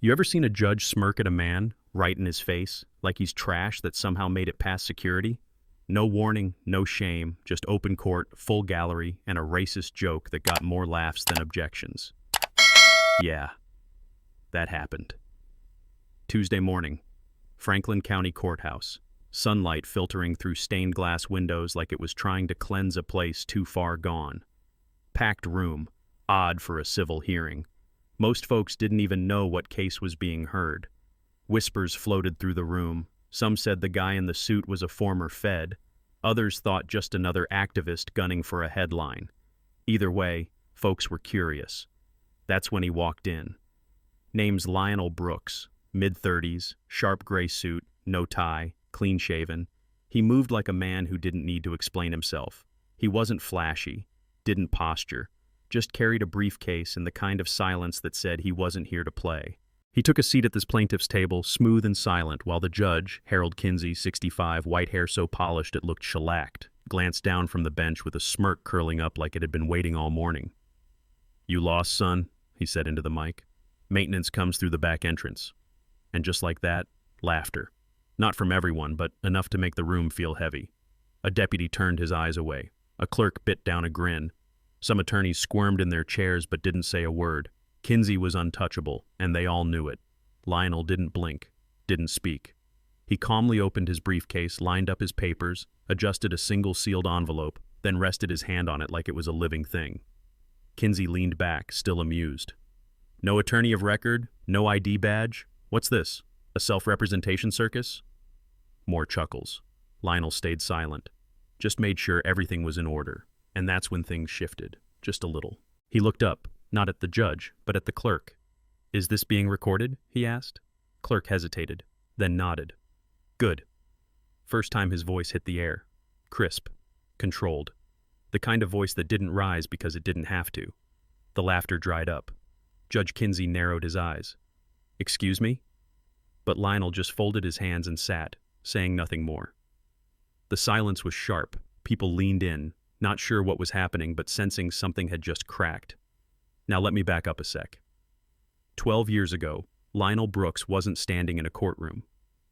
You ever seen a judge smirk at a man, right in his face, like he's trash that somehow made it past security? No warning, no shame, just open court, full gallery, and a racist joke that got more laughs than objections. Yeah, that happened. Tuesday morning, Franklin County Courthouse. Sunlight filtering through stained glass windows like it was trying to cleanse a place too far gone. Packed room, odd for a civil hearing. Most folks didn't even know what case was being heard. Whispers floated through the room. Some said the guy in the suit was a former Fed. Others thought just another activist gunning for a headline. Either way, folks were curious. That's when he walked in. Name's Lionel Brooks, mid-30s, sharp gray suit, no tie, clean-shaven. He moved like a man who didn't need to explain himself. He wasn't flashy, didn't posture, just carried a briefcase and the kind of silence that said he wasn't here to play. He took a seat at this plaintiff's table, smooth and silent, while the judge, Harold Kinsey, 65, white hair so polished it looked shellacked, glanced down from the bench with a smirk curling up like it had been waiting all morning. "You lost, son," he said into the mic. "Maintenance comes through the back entrance." And just like that, laughter. Not from everyone, but enough to make the room feel heavy. A deputy turned his eyes away. A clerk bit down a grin. Some attorneys squirmed in their chairs but didn't say a word. Kinsey was untouchable, and they all knew it. Lionel didn't blink, didn't speak. He calmly opened his briefcase, lined up his papers, adjusted a single sealed envelope, then rested his hand on it like it was a living thing. Kinsey leaned back, still amused. "No attorney of record? No ID badge? What's this? A self-representation circus?" More chuckles. Lionel stayed silent. Just made sure everything was in order. And that's when things shifted, just a little. He looked up, not at the judge, but at the clerk. "Is this being recorded?" he asked. Clerk hesitated, then nodded. "Good." First time his voice hit the air. Crisp, controlled. The kind of voice that didn't rise because it didn't have to. The laughter dried up. Judge Kinsey narrowed his eyes. "Excuse me?" But Lionel just folded his hands and sat, saying nothing more. The silence was sharp. People leaned in, not sure what was happening, but sensing something had just cracked. Now let me back up a sec. 12 years ago, Lionel Brooks wasn't standing in a courtroom.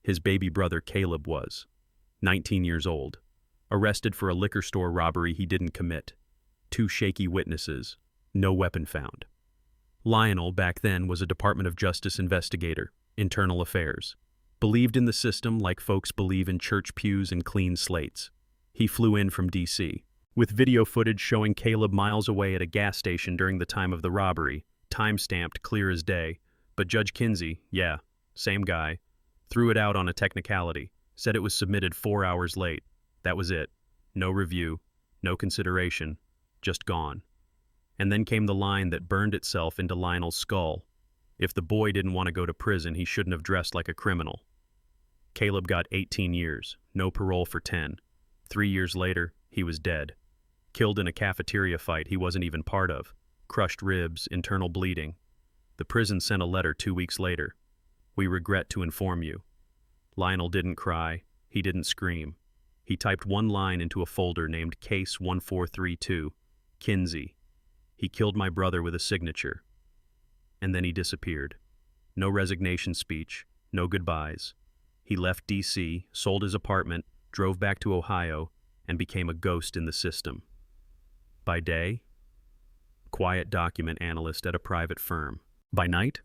His baby brother Caleb was. 19 years old. Arrested for a liquor store robbery he didn't commit. 2 shaky witnesses. No weapon found. Lionel, back then, was a Department of Justice investigator, internal affairs. Believed in the system like folks believe in church pews and clean slates. He flew in from D.C. with video footage showing Caleb miles away at a gas station during the time of the robbery, time-stamped clear as day. But Judge Kinsey, yeah, same guy, threw it out on a technicality, said it was submitted 4 hours late. That was it. No review, no consideration, just gone. And then came the line that burned itself into Lionel's skull. If the boy didn't want to go to prison, he shouldn't have dressed like a criminal. Caleb got 18 years, no parole for 10. 3 years later, he was dead. Killed in a cafeteria fight he wasn't even part of. Crushed ribs, internal bleeding. The prison sent a letter 2 weeks later. "We regret to inform you." Lionel didn't cry. He didn't scream. He typed one line into a folder named Case 1432, Kinsey. "He killed my brother with a signature." And then he disappeared. No resignation speech, no goodbyes. He left D.C., sold his apartment, drove back to Ohio, and became a ghost in the system. By day, quiet document analyst at a private firm. By night,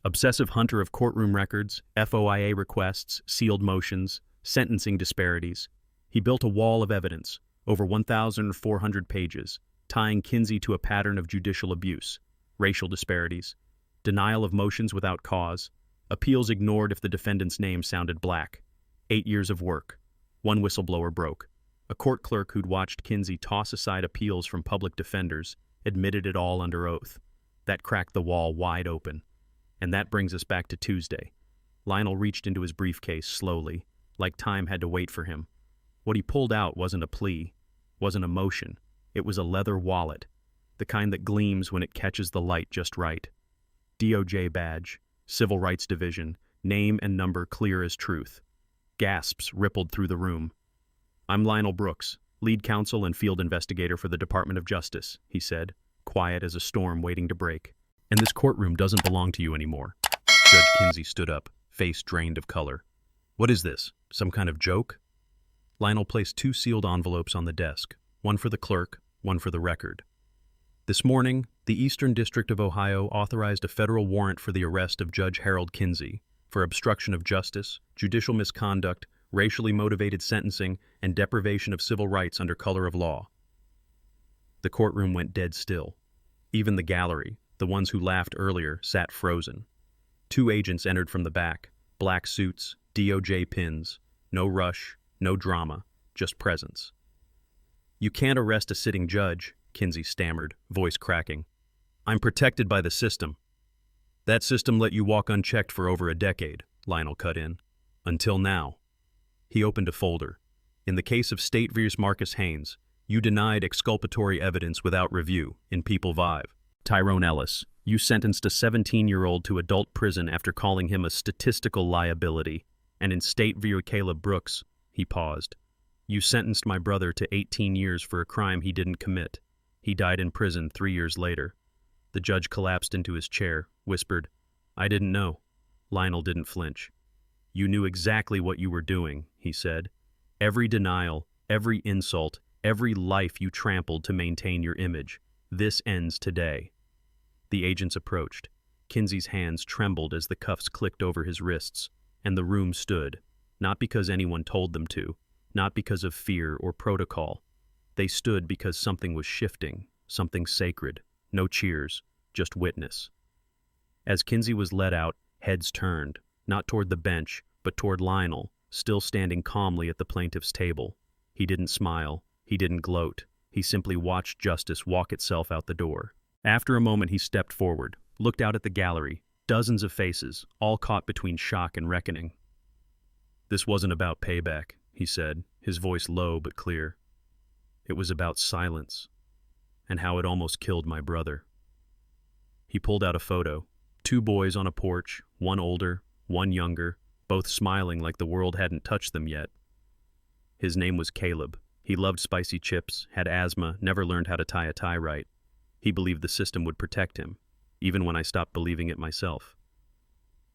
obsessive hunter of courtroom records, FOIA requests, sealed motions, sentencing disparities. He built a wall of evidence, over 1,400 pages, tying Kinsey to a pattern of judicial abuse, racial disparities, denial of motions without cause, appeals ignored if the defendant's name sounded black. 8 years of work. One whistleblower broke. A court clerk who'd watched Kinsey toss aside appeals from public defenders admitted it all under oath. That cracked the wall wide open. And that brings us back to Tuesday. Lionel reached into his briefcase slowly, like time had to wait for him. What he pulled out wasn't a plea, wasn't a motion. It was a leather wallet, the kind that gleams when it catches the light just right. DOJ badge, Civil Rights Division, name and number clear as truth. Gasps rippled through the room. "I'm Lionel Brooks, lead counsel and field investigator for the Department of Justice," he said, quiet as a storm waiting to break. "And this courtroom doesn't belong to you anymore." Judge Kinsey stood up, face drained of color. What is this? Some kind of joke? Lionel placed 2 sealed envelopes on the desk, one for the clerk, one for the record. This morning, the Eastern District of Ohio authorized a federal warrant for the arrest of Judge Harold Kinsey for obstruction of justice, judicial misconduct, racially motivated sentencing, and deprivation of civil rights under color of law. The courtroom went dead still. Even the gallery, the ones who laughed earlier, sat frozen. 2 agents entered from the back, black suits, DOJ pins. No rush, no drama, just presence. You can't arrest a sitting judge, Kinsey stammered, voice cracking. I'm protected by the system. That system let you walk unchecked for over a decade, Lionel cut in. Until now. He opened a folder. In the case of State v. Marcus Haynes, you denied exculpatory evidence without review in People v. Tyrone Ellis, you sentenced a 17-year-old to adult prison after calling him a statistical liability. And in State v. Caleb Brooks, he paused. You sentenced my brother to 18 years for a crime he didn't commit. He died in prison 3 years later. The judge collapsed into his chair, whispered, I didn't know. Lionel didn't flinch. You knew exactly what you were doing, he said. Every denial, every insult, every life you trampled to maintain your image. This ends today. The agents approached. Kinsey's hands trembled as the cuffs clicked over his wrists, and the room stood, not because anyone told them to, not because of fear or protocol. They stood because something was shifting, something sacred. No cheers, just witness. As Kinsey was led out, heads turned, not toward the bench, but toward Lionel, still standing calmly at the plaintiff's table. He didn't smile, he didn't gloat. He simply watched justice walk itself out the door. After a moment, he stepped forward, looked out at the gallery, dozens of faces, all caught between shock and reckoning. This wasn't about payback, he said, his voice low but clear. It was about silence, and how it almost killed my brother. He pulled out a photo. 2 boys on a porch, one older, one younger, both smiling like the world hadn't touched them yet. His name was Caleb. He loved spicy chips, had asthma, never learned how to tie a tie right. He believed the system would protect him, even when I stopped believing it myself.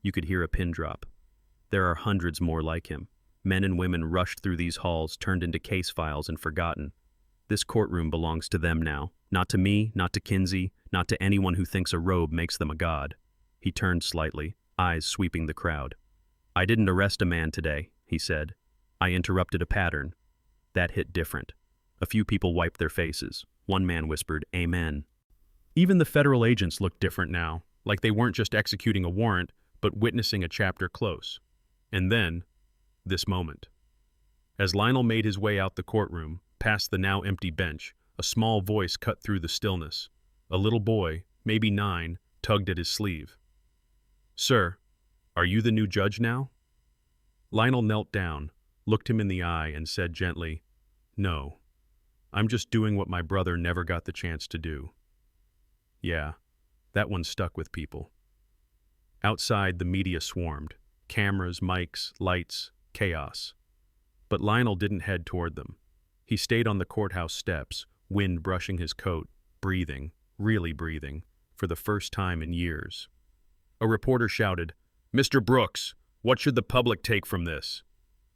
You could hear a pin drop. There are hundreds more like him. Men and women rushed through these halls, turned into case files and forgotten. This courtroom belongs to them now. Not to me, not to Kinsey, not to anyone who thinks a robe makes them a god. He turned slightly, eyes sweeping the crowd. I didn't arrest a man today, he said. I interrupted a pattern. That hit different. A few people wiped their faces. One man whispered, Amen. Even the federal agents looked different now, like they weren't just executing a warrant, but witnessing a chapter close. And then, this moment. As Lionel made his way out the courtroom, past the now empty bench, a small voice cut through the stillness. A little boy, maybe 9, tugged at his sleeve. Sir, are you the new judge now? Lionel knelt down, looked him in the eye, and said gently, No, I'm just doing what my brother never got the chance to do. Yeah, that one stuck with people. Outside, the media swarmed. Cameras, mics, lights, chaos. But Lionel didn't head toward them. He stayed on the courthouse steps, wind brushing his coat, breathing, really breathing, for the first time in years. A reporter shouted, Mr. Brooks, what should the public take from this?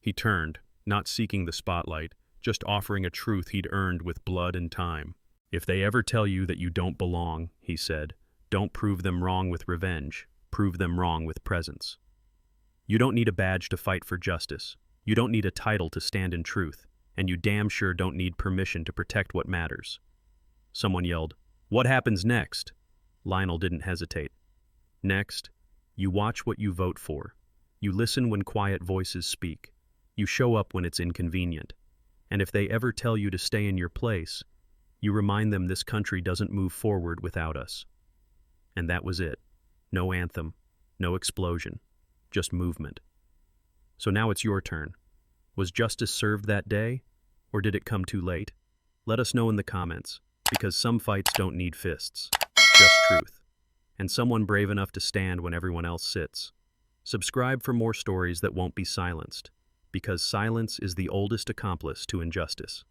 He turned, not seeking the spotlight, just offering a truth he'd earned with blood and time. If they ever tell you that you don't belong, he said, don't prove them wrong with revenge, prove them wrong with presence. You don't need a badge to fight for justice. You don't need a title to stand in truth, and you damn sure don't need permission to protect what matters. Someone yelled, What happens next? Lionel didn't hesitate. Next, you watch what you vote for. You listen when quiet voices speak. You show up when it's inconvenient. And if they ever tell you to stay in your place, you remind them this country doesn't move forward without us. And that was it. No anthem, no explosion, just movement. So now it's your turn. Was justice served that day, or did it come too late? Let us know in the comments, because some fights don't need fists, just truth. And someone brave enough to stand when everyone else sits. Subscribe for more stories that won't be silenced, because silence is the oldest accomplice to injustice.